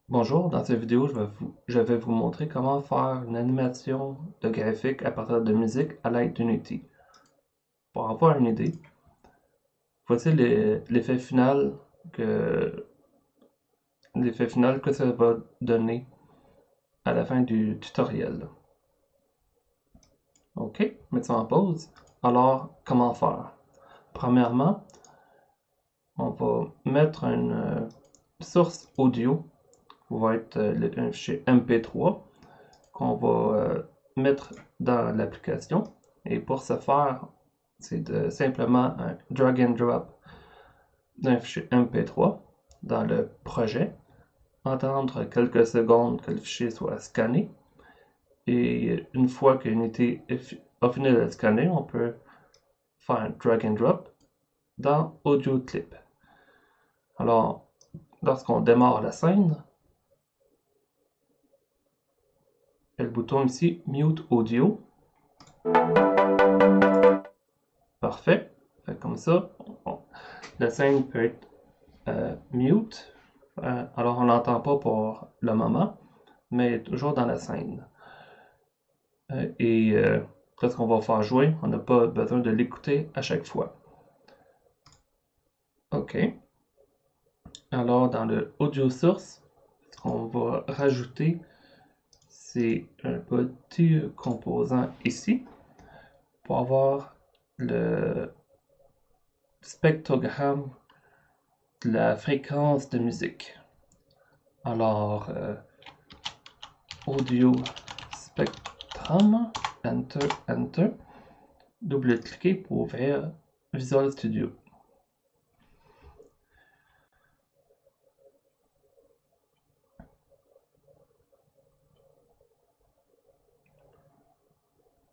Bonjour, dans cette vidéo, je vais vous montrer comment faire une animation de graphique à partir de musique à l'aide d'Unity. Pour avoir une idée, voici que, l'effet final que ça va donner à la fin du tutoriel. Ok, mettons en pause. Alors, comment faire? Premièrement, on va mettre une source audio qui va être un fichier MP3 qu'on va mettre dans l'application. Et pour ce faire, c'est simplement un drag and drop d'un fichier MP3 dans le projet, attendre quelques secondes que le fichier soit scanné. Et une fois que l'unité a fini de le scanner, on peut faire un drag and drop dans Audio Clip. Alors, lorsqu'on démarre la scène, il y a le bouton ici Mute Audio. Parfait. Fait comme ça, la scène peut être mute. Alors on l'entend pas pour le moment, mais toujours dans la scène. Lorsqu'on va faire jouer, on n'a pas besoin de l'écouter à chaque fois. OK. Alors dans le audio source, ce qu'on va rajouter, c'est un petit composant ici pour avoir le spectrogramme de la fréquence de musique. Alors, audio spectrum, enter, enter. Double-cliquer pour ouvrir Visual Studio.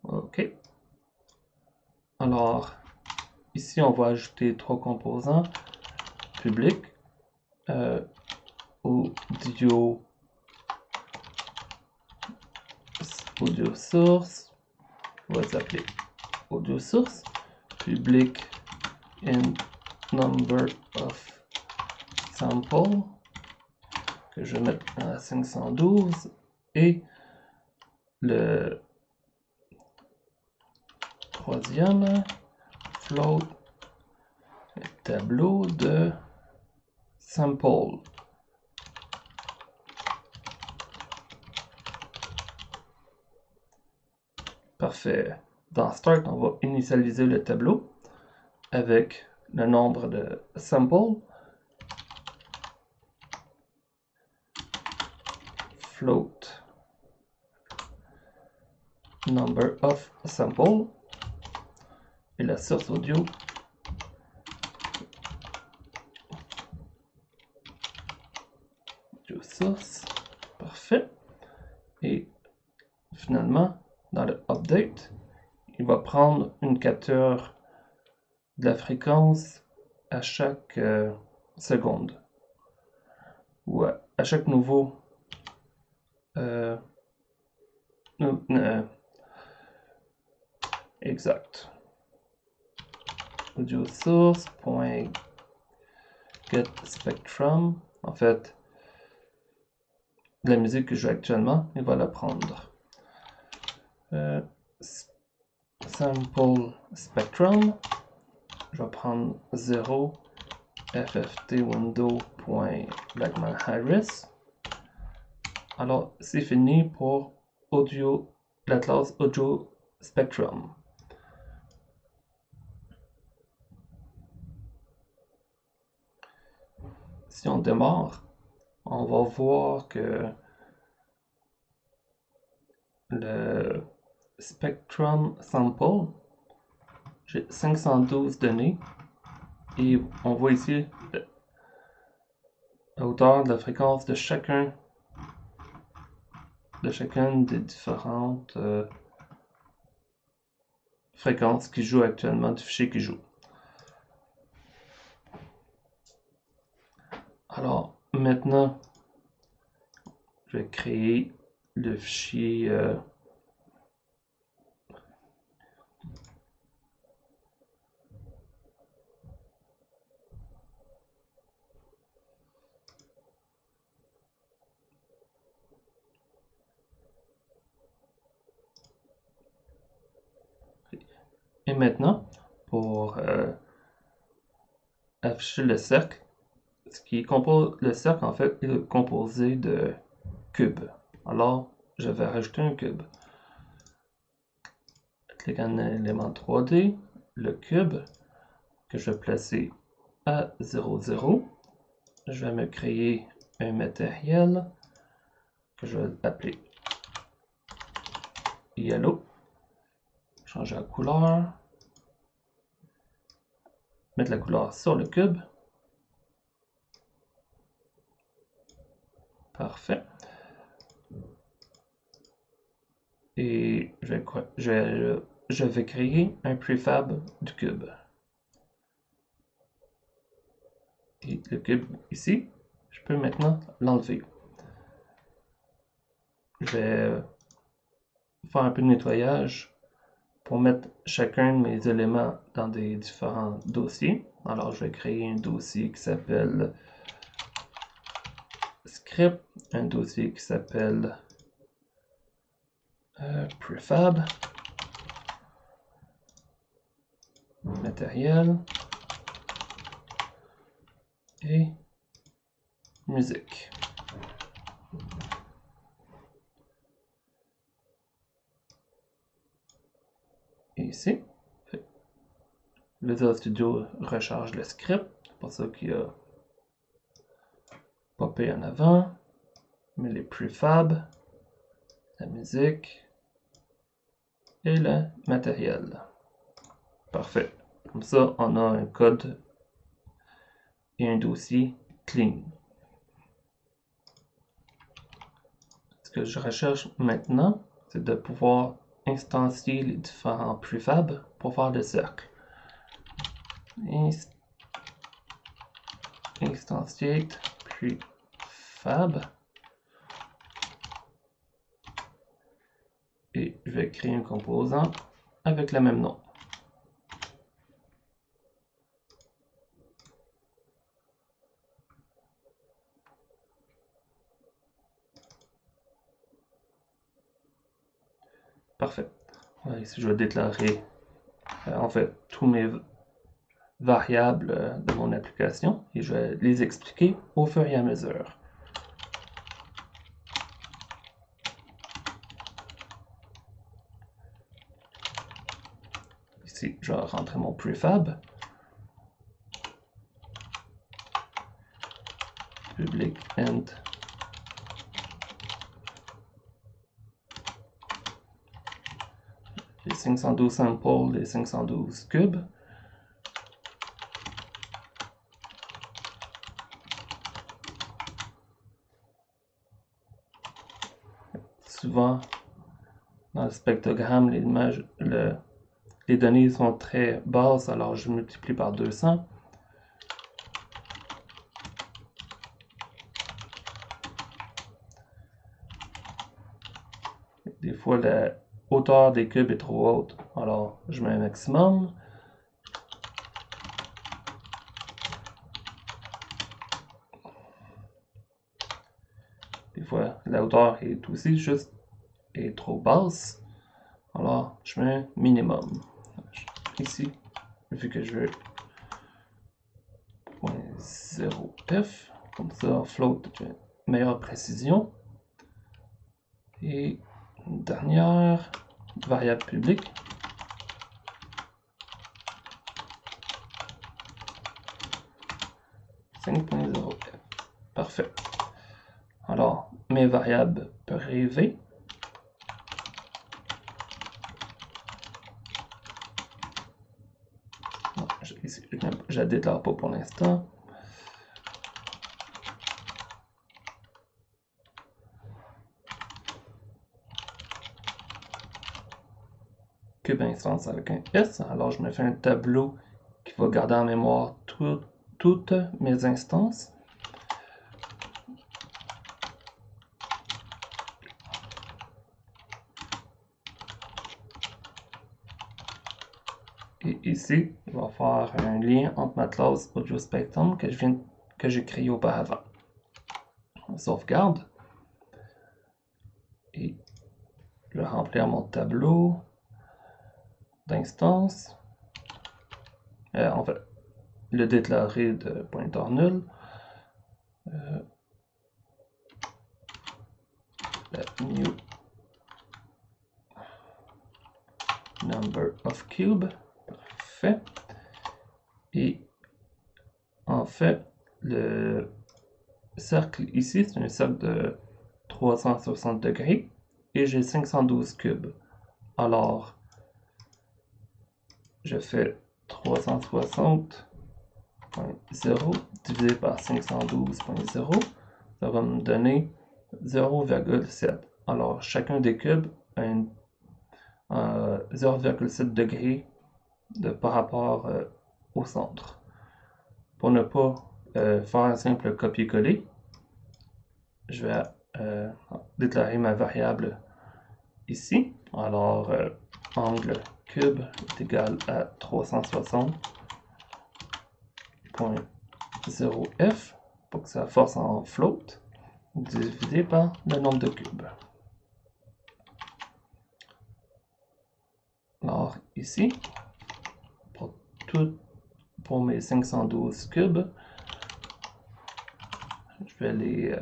OK. Alors, ici, on va ajouter trois composants. Public, audio, audio source, on va s'appeler audio source. Public in number of sample, que je vais mettre à 512. Et le troisième, float, tableau de sample. Parfait. Dans Start, on va initialiser le tableau avec le nombre de samples. Float number of sample. Et la source audio. Audio source. Parfait. Et finalement, dans le update, il va prendre une capture de la fréquence à chaque seconde. Ou à chaque nouveau exact. Audio source get spectrum. En fait, la musique que je joue actuellement, il va la prendre. Sample spectrum. Je vais prendre 0 fft window.blackman-harris. Alors, c'est fini pour audio, la classe audio spectrum. Si on démarre, on va voir que le spectrum sample, j'ai 512 données et on voit ici la hauteur de la fréquence de chacune des différentes fréquences qui jouent actuellement du fichier qui joue. Alors maintenant, je vais créer le fichier Et maintenant, pour afficher le cercle, ce qui compose le cercle, en fait, est composé de cubes. Alors, je vais rajouter un cube. Clique en élément 3D, le cube, que je vais placer à 0, 0. Je vais me créer un matériel que je vais appeler yellow. Changer la couleur. Mettre la couleur sur le cube. Parfait. Et je vais créer un prefab du cube. Et le cube ici, je peux maintenant l'enlever. Je vais faire un peu de nettoyage pour mettre chacun de mes éléments dans des différents dossiers. Alors, je vais créer un dossier qui s'appelle script, un dossier qui s'appelle prefab, matériel et musique. Et ici, Visual Studio recharge le script, c'est pour ça qu'il a popé en avant, mais les prefab, la musique et le matériel. Parfait. Comme ça, on a un code et un dossier clean. Ce que je recherche maintenant, c'est de pouvoir instancier les différents prefab pour faire le cercle. Instantiate prefab. Et je vais créer un composant avec le même nom. Parfait. Ici, je vais déclarer en fait tous mes variables de mon application et je vais les expliquer au fur et à mesure. Ici, je vais rentrer mon prefab. Public int les 512 samples, les 512 cubes. Souvent, dans le spectrogramme, les données sont très basses, alors je multiplie par 200. Des fois, la hauteur des cubes est trop haute, alors je mets un maximum. Des fois, la hauteur est aussi juste trop basse, alors je mets un minimum. Ici, vu que je veux 0.0f, comme ça, float de meilleure précision. Et une dernière variable publique. Parfait. Alors, mes variables privées. Je la déclare pas pour l'instant. Cube instance avec un S. Alors, je me fais un tableau qui va garder en mémoire toutes mes instances. Et ici, je vais faire un lien entre ma classe AudioSpectrum que j'ai créé auparavant. On sauvegarde. Et je vais remplir mon tableau d'instance. En fait, le déclarer de pointeur nul. La new number of cube. Parfait. Et en fait, le cercle ici, c'est un cercle de 360 degrés et j'ai 512 cubes. Alors, je fais 360.0 divisé par 512.0. Ça va me donner 0,7. Alors, chacun des cubes a 0,7 degrés par rapport au centre. Pour ne pas faire un simple copier-coller, je vais déclarer ma variable ici. Alors, angle cube est égal à 360.0f pour que ça force en float, divisé par le nombre de cubes. Alors, ici, pour mes 512 cubes, je vais les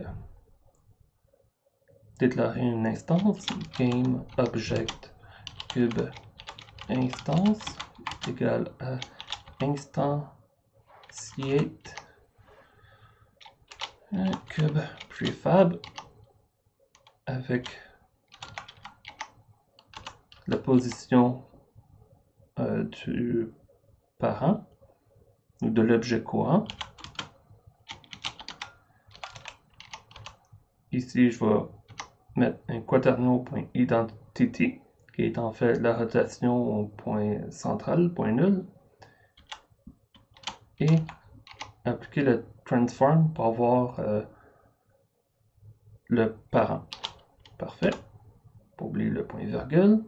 déclarer une instance, game object cube instance égale à instantiate cube prefab avec la position du parent ou de l'objet courant. Ici, je vais mettre un quaternaire.identity qui est en fait la rotation au point central, point nul, et appliquer le transform pour avoir le parent. Parfait. Pas oublier le point virgule.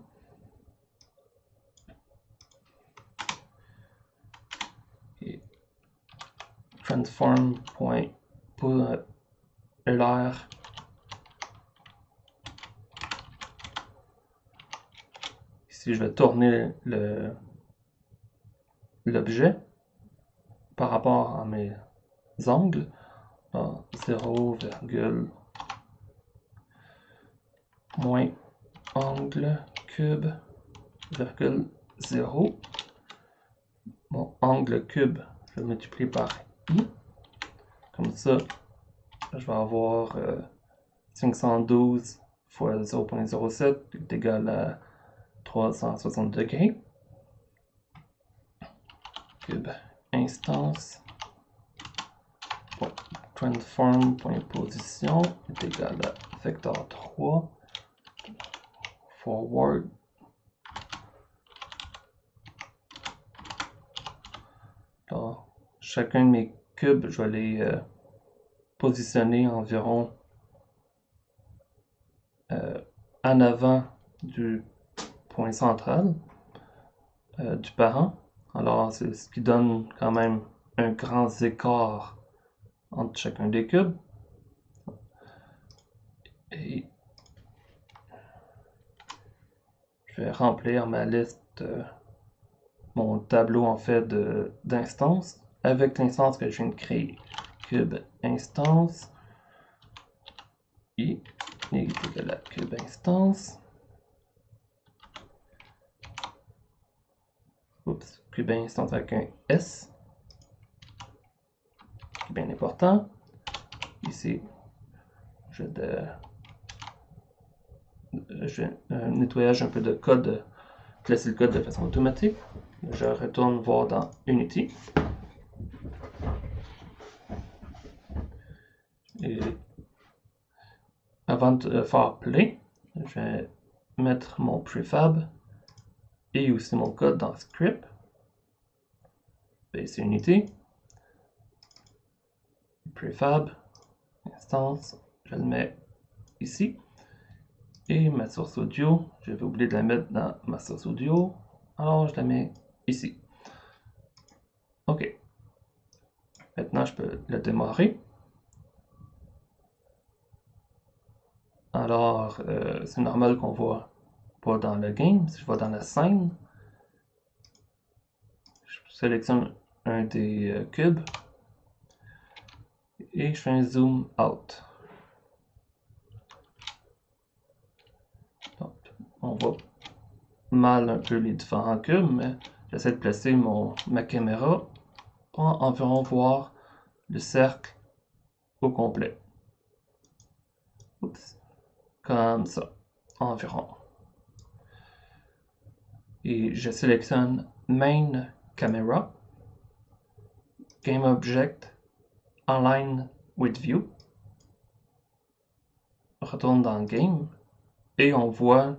Et transform.pull.lr ici je vais tourner l'objet par rapport à mes angles. 0, moins angle cube virgule 0. Mon angle cube, je vais multiplier par i. Comme ça, je vais avoir 512 fois 0.07 est égal à 360 degrés. Cube instance transform.position est égal à vecteur 3 forward. Alors, chacun de mes cubes, je vais les positionner environ en avant du point central du parent. Alors, c'est ce qui donne quand même un grand écart entre chacun des cubes. Et je vais remplir ma liste, mon tableau en fait d'instances avec l'instance que je viens de créer. Cube instance i est égal à cube instance. Oups, cube instance avec un S, qui est bien important. Ici, je vais nettoyage un peu de code, classer le code de façon automatique. Je retourne voir dans Unity. Et avant de faire play, je vais mettre mon prefab et aussi mon code dans script. Base Unity. Prefab, instance, je le mets ici. Et ma source audio, j'avais oublié de la mettre dans ma source audio, alors je la mets ici. Ok. Maintenant, je peux le démarrer. Alors, c'est normal qu'on voit pas dans le game. Si je vais dans la scène, sélectionne un des cubes et je fais un zoom out. Donc, on voit mal un peu les différents cubes, mais j'essaie de placer ma caméra pour environ voir le cercle au complet. Oups. Comme ça, environ. Et je sélectionne Main Camera, Game Object, Align with View. On retourne dans Game et on voit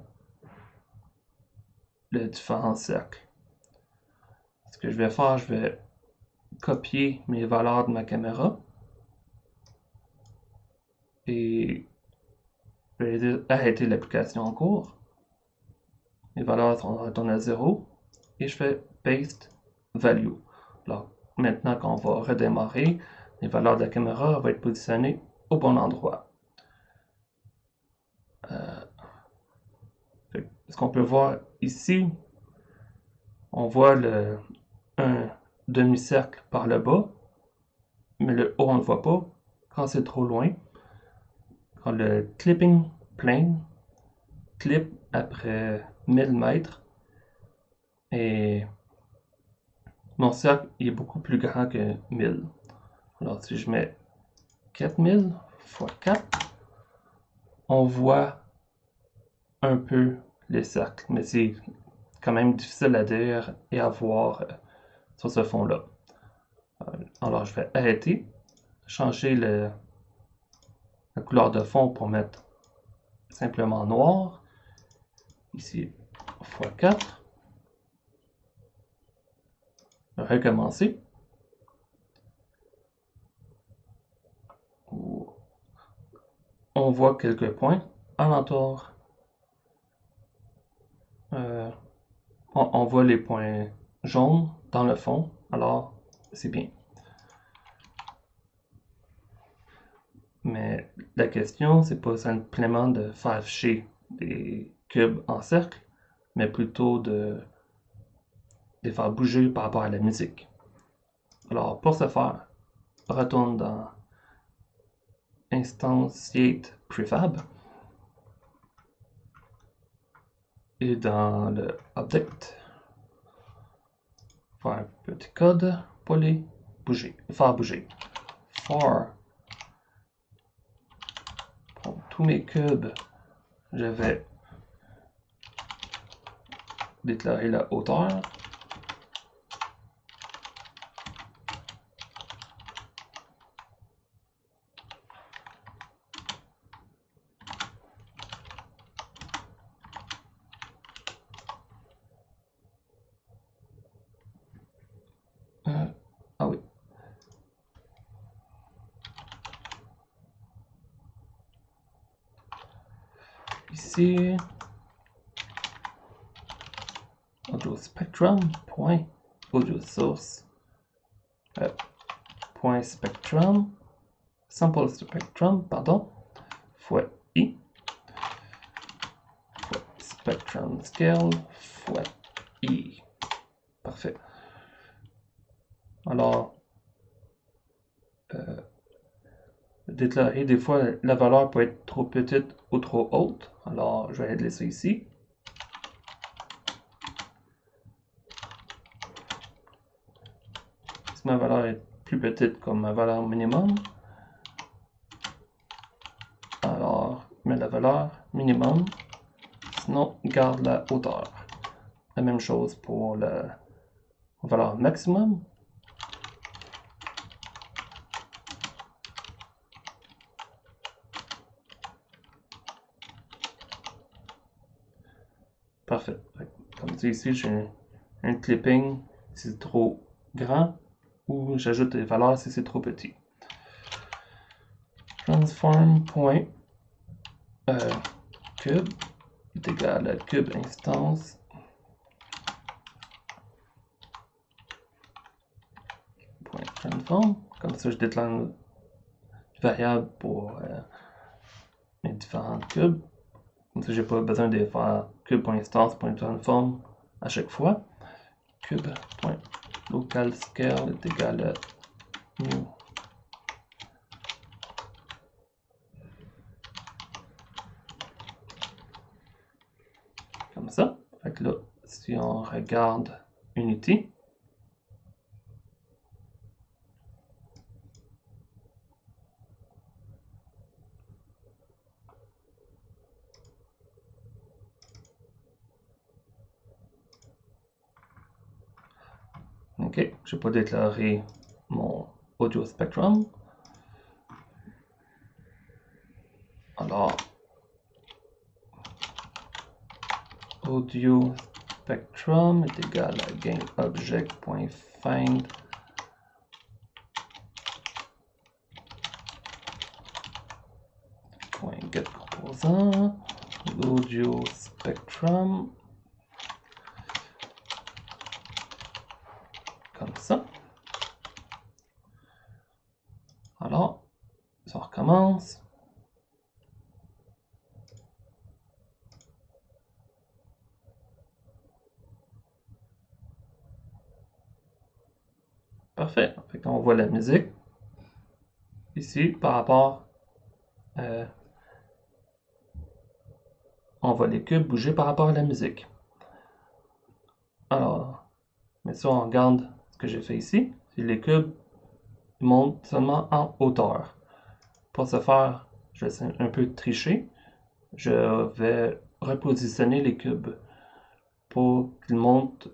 les différents cercles. Ce que je vais faire, je vais copier mes valeurs de ma caméra et je vais arrêter l'application en cours. Les valeurs sont retournées à 0 et je fais Paste Value. Alors, maintenant qu'on va redémarrer, les valeurs de la caméra vont être positionnées au bon endroit. Ce qu'on peut voir ici, on voit un demi-cercle par le bas, mais le haut on ne le voit pas quand c'est trop loin. Quand le clipping plane clip après 1000 mètres et mon cercle est beaucoup plus grand que 1000. Alors si je mets 4000 x 4, on voit un peu les cercles, mais c'est quand même difficile à dire et à voir sur ce fond-là. Alors je vais arrêter, changer la couleur de fond pour mettre simplement noir. Ici, x4. Recommencer. On voit quelques points alentour. On voit les points jaunes dans le fond, alors c'est bien. Mais la question, c'est pas simplement de faire afficher des cubes en cercle, mais plutôt de les faire bouger par rapport à la musique. Alors pour ce faire, retourne dans Instantiate Prefab et dans le Object, faire un petit code pour les bouger, faire bouger. For pour tous mes cubes, je vais déclarer la hauteur. Ah oui. Ici, audio spectrum, point audio source, point spectrum, sample spectrum, pardon, fois I, fois spectrum scale, fois I. Parfait. Alors, déclarer, des fois, la valeur peut être trop petite ou trop haute. Alors, je vais laisser ici. Si ma valeur est plus petite comme ma valeur minimum, alors, mets la valeur minimum. Sinon, garde la hauteur. La même chose pour la valeur maximum. Parfait. Comme ça ici, j'ai un clipping si c'est trop grand ou j'ajoute des valeurs si c'est trop petit. Transform.cube est égal à cube instance .transform. Comme ça, je déclare une variable pour mes différents cubes. Comme ça, j'ai pas besoin de faire cube.instance.transform à chaque fois. Cube.transform. local scale est égal à new. Comme ça. Fait que là, si on regarde Unity, ok, je peux déclarer mon audio spectrum. Alors, audio spectrum est égal à gainObject.find .getComposant l'audio spectrum comme ça. Alors, ça recommence. Parfait. Fait qu'on voit la musique ici par rapport. On voit les cubes bouger par rapport à la musique. Alors, mais si on regarde ce que j'ai fait ici, c'est les cubes montent seulement en hauteur. Pour ce faire, je vais un peu tricher. Je vais repositionner les cubes pour qu'ils montent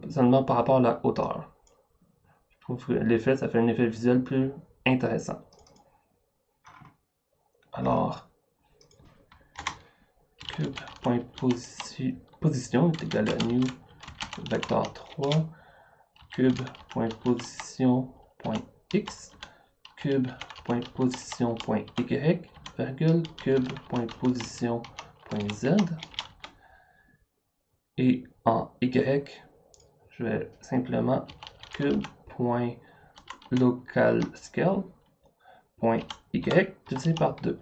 seulement par rapport à la hauteur. Je trouve que l'effet, ça fait un effet visuel plus intéressant. Alors, cube.position est égal à new vecteur 3 cube.position.x cube.position.y virgule cube.position.z et en y je vais simplement cube.localScale.y divisé par 2.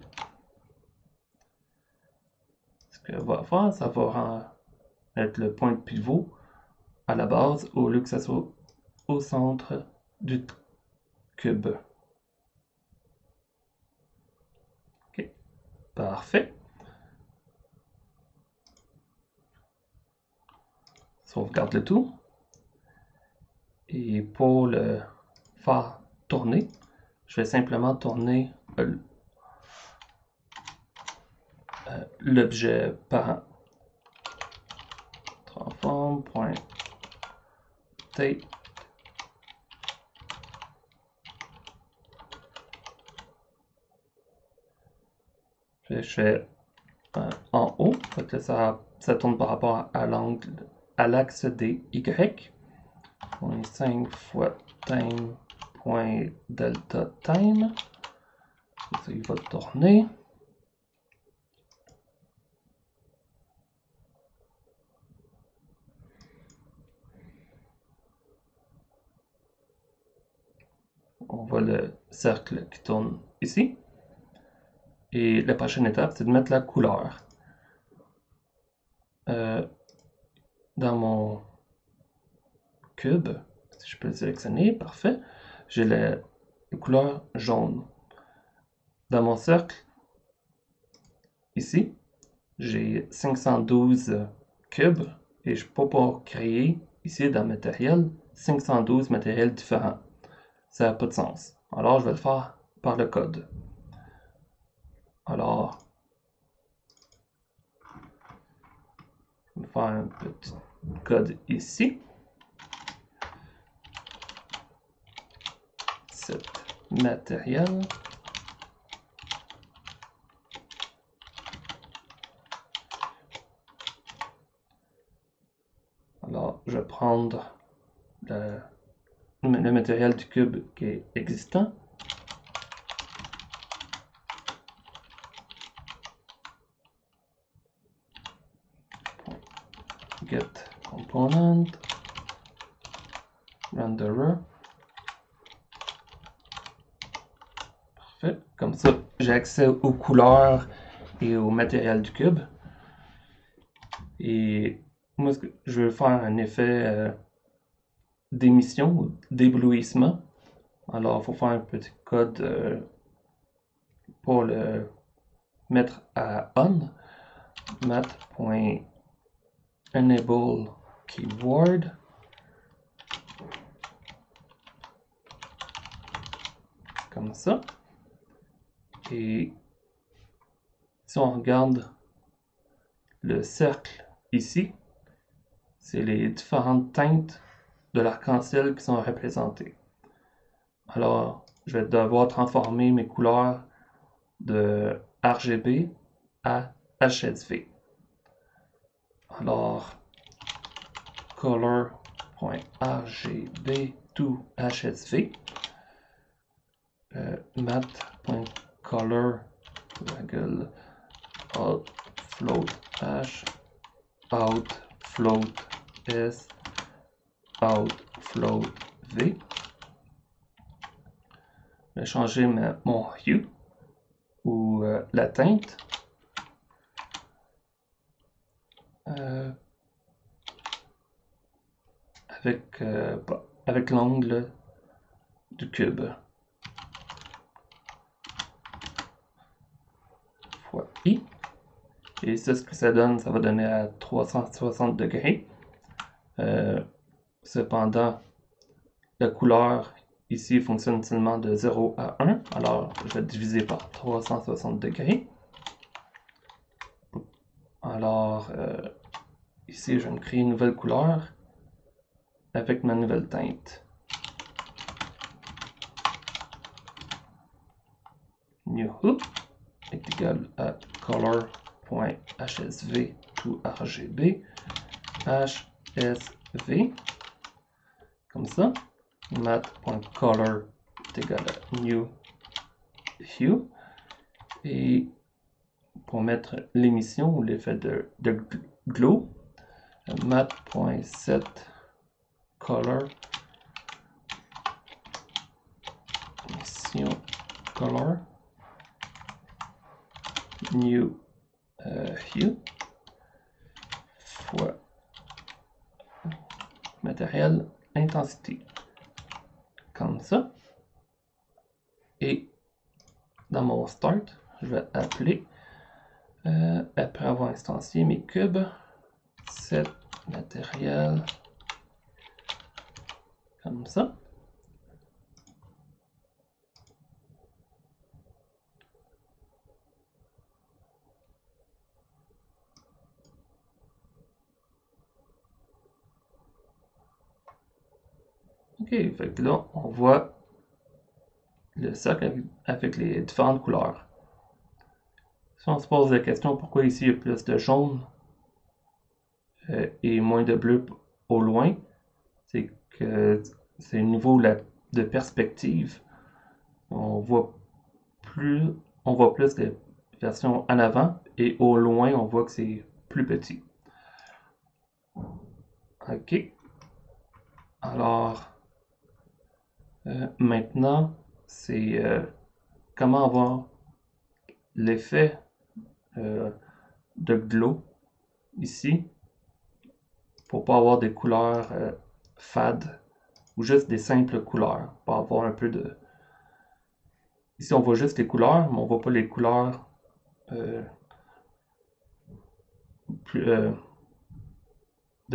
Ce que va faire, ça va être le point de pivot à la base au lieu que ça soit au centre du cube. Ok, parfait. Sauvegarde le tout. Et pour le faire tourner, je vais simplement tourner l'objet parent. Transform.tape je fais en haut, donc là, ça tourne par rapport à l'angle, à l'axe des Y. 5 fois time.delta time. Ça, il va tourner. On voit le cercle qui tourne ici. Et la prochaine étape, c'est de mettre la couleur. Dans mon cube, si je peux le sélectionner, parfait. J'ai la couleur jaune. Dans mon cercle, ici, j'ai 512 cubes et je peux pas créer ici dans matériel 512 matériels différents. Ça n'a pas de sens. Alors, je vais le faire par le code. Alors, je vais faire un petit code ici. Set matériel. Alors, je vais prendre le matériel du cube qui est existant. Get component renderer. Parfait. Comme ça, j'ai accès aux couleurs et au matériel du cube. Et moi, je veux faire un effet d'émission ou d'éblouissement. Alors, il faut faire un petit code pour le mettre à on. mat.enable keyword. Comme ça. Et si on regarde le cercle ici, c'est les différentes teintes de l'arc-en-ciel qui sont représentées. Alors, je vais devoir transformer mes couleurs de RGB à HSV. Alors, color.rgb to HSV, mat.color outfloat h outfloat s outfloat v. Je vais changer mon hue ou la teinte. Avec l'angle du cube. Fois I. Et c'est ce que ça donne. Ça va donner à 360 degrés. Cependant, la couleur ici fonctionne seulement de 0 à 1. Alors, je vais diviser par 360 degrés. Alors, ici, je vais me créer une nouvelle couleur avec ma nouvelle teinte. New hoop est égal à color.hsv to RGB HSV comme ça. mat.color est égal à new hue. Et pour mettre l'émission ou l'effet de glow, mat.set color émission color new hue fois matériel intensité comme ça. Et dans mon start, je vais appeler après avoir instancié mes cubes, set matériel comme ça. Ok, fait que là, on voit le cercle avec les différentes couleurs. Si on se pose la question pourquoi ici il y a plus de jaune et moins de bleu au loin, c'est que c'est au niveau de perspective. On voit plus les versions en avant et au loin on voit que c'est plus petit. Ok. Alors maintenant c'est comment avoir l'effet de glow ici pour pas avoir des couleurs fades ou juste des simples couleurs pour avoir un peu de... Ici on voit juste les couleurs mais on voit pas les couleurs de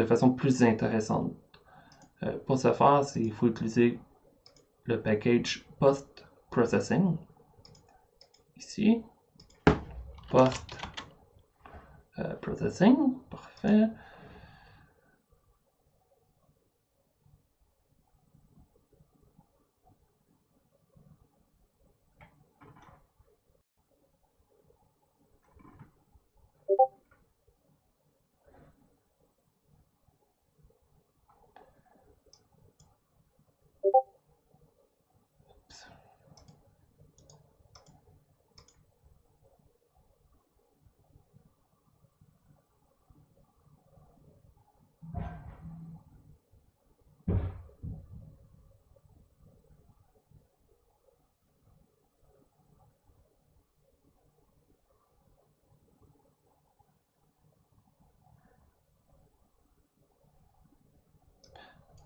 façon plus intéressante. Pour ce faire, il faut utiliser le package Post Processing. Ici, Post Processing, parfait.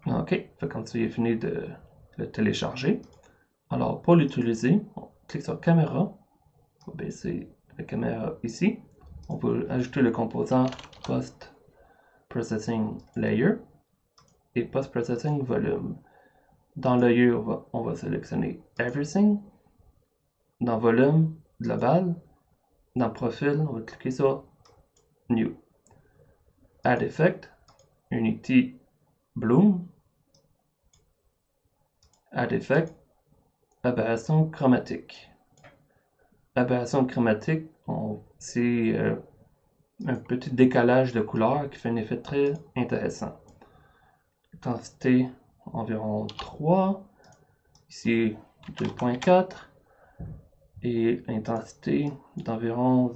OK, fait comme ça, il est fini de le télécharger. Alors, pour l'utiliser, on clique sur Caméra. On va baisser la caméra ici. On peut ajouter le composant Post Processing Layer et Post Processing Volume. Dans Layer, on va sélectionner Everything. Dans Volume, Global. Dans Profil, on va cliquer sur New. Add Effect, Unity Bloom. Add Effect, Aberration chromatique. Aberration chromatique, c'est un petit décalage de couleur qui fait un effet très intéressant. Intensité environ 3, ici 2.4 et intensité d'environ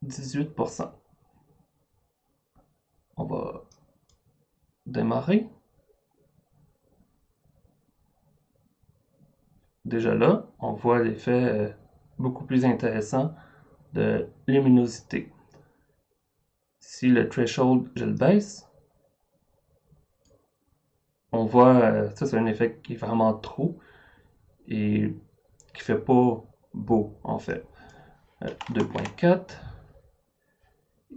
0,18%. On va démarrer. Déjà là, on voit l'effet beaucoup plus intéressant de luminosité. Si le threshold, je le baisse, on voit, ça c'est un effet qui est vraiment trop et qui fait pas beau en fait. 2.4.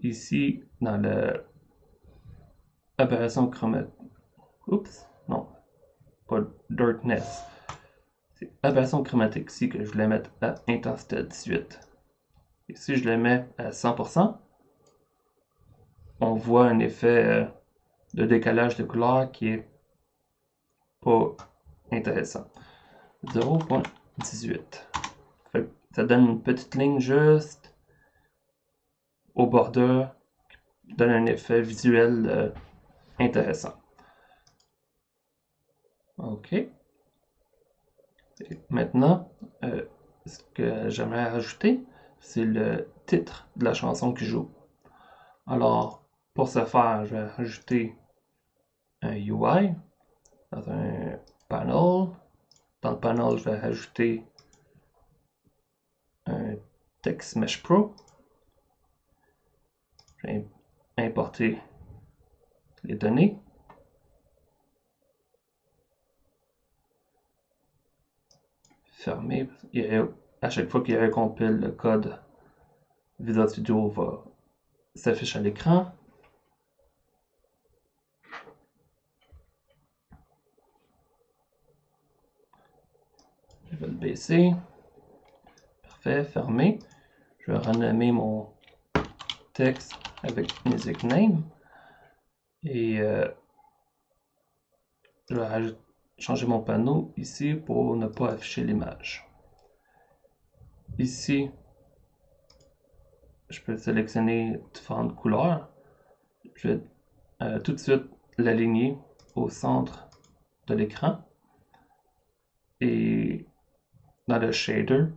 Ici, dans le aberration chromatique. Oups, non, pas darkness. C'est aberration chromatique ici que je voulais mettre à intensité 18. Et si je le mets à 100%, on voit un effet de décalage de couleur qui est pas intéressant. 0.18. Ça donne une petite ligne juste au bordure qui donne un effet visuel intéressant. OK. Et maintenant, ce que j'aimerais rajouter, c'est le titre de la chanson qui joue. Alors, pour ce faire, je vais rajouter un UI dans un panel. Dans le panel, je vais rajouter un Text Mesh Pro. Je vais importer les données. Fermer. À chaque fois qu'il recompile le code, Visual Studio va s'afficher à l'écran. Je vais le baisser. Parfait, fermé. Je vais renommer mon texte avec Music Name. Et je vais changer mon panneau ici pour ne pas afficher l'image. Ici, je peux sélectionner différentes couleurs. Je vais tout de suite l'aligner au centre de l'écran. Et dans le shader,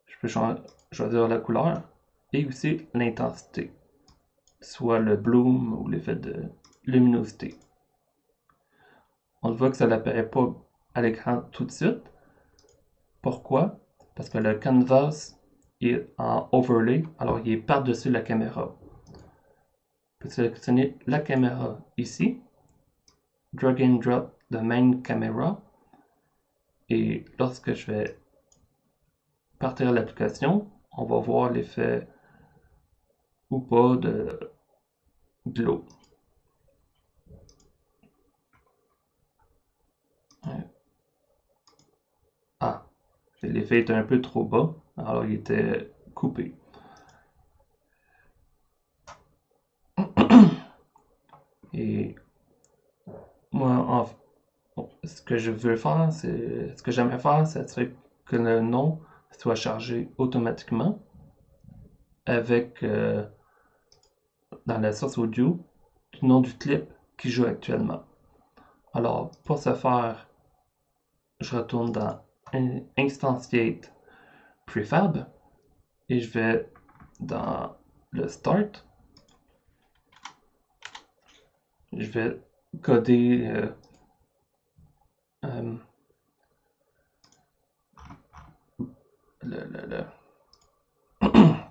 je peux choisir la couleur et aussi l'intensité, soit le bloom ou l'effet de luminosité. On voit que ça n'apparaît pas à l'écran tout de suite. Pourquoi? Parce que le canvas est en overlay, alors il est par-dessus la caméra. On peut sélectionner la caméra ici, drag and drop the main camera, et lorsque je vais partir l'application, on va voir l'effet ou pas de glow. Ah, l'effet était un peu trop bas, alors il était coupé. Et moi, ce que je veux faire, ce que j'aimerais faire, c'est que le nom soit chargé automatiquement avec dans la source audio du nom du clip qui joue actuellement. Alors, pour ce faire, je retourne dans Instantiate Prefab et je vais dans le Start. Je vais coder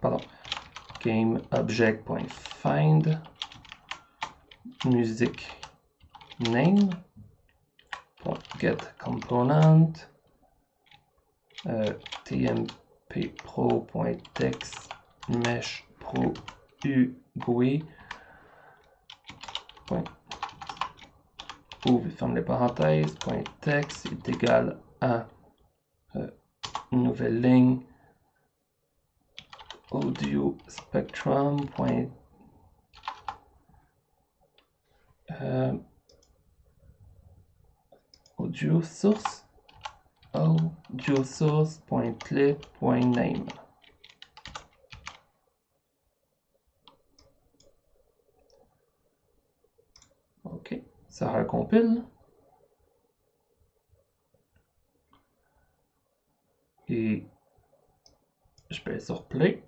pardon, GameObject.find music name.getComponent tmppro.text mesh pro GUI ouvre et ferme les parenthèses, .text est égal à nouvelle ligne audio spectrum audio source.clip.name. OK, ça recompile. Et je peux sur Play.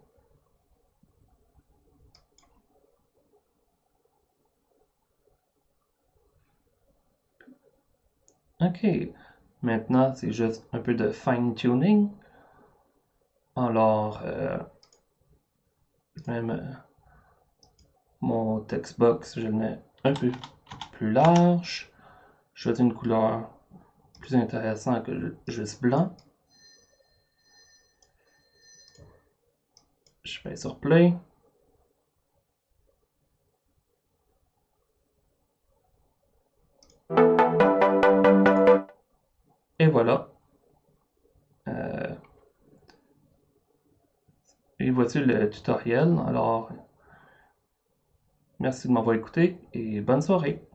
OK, maintenant c'est juste un peu de fine-tuning. Alors, mon textbox, je le mets un peu plus large. Je choisis une couleur plus intéressante que juste blanc. Je fais sur Play. Et voilà. Et voici le tutoriel. Alors, merci de m'avoir écouté et bonne soirée.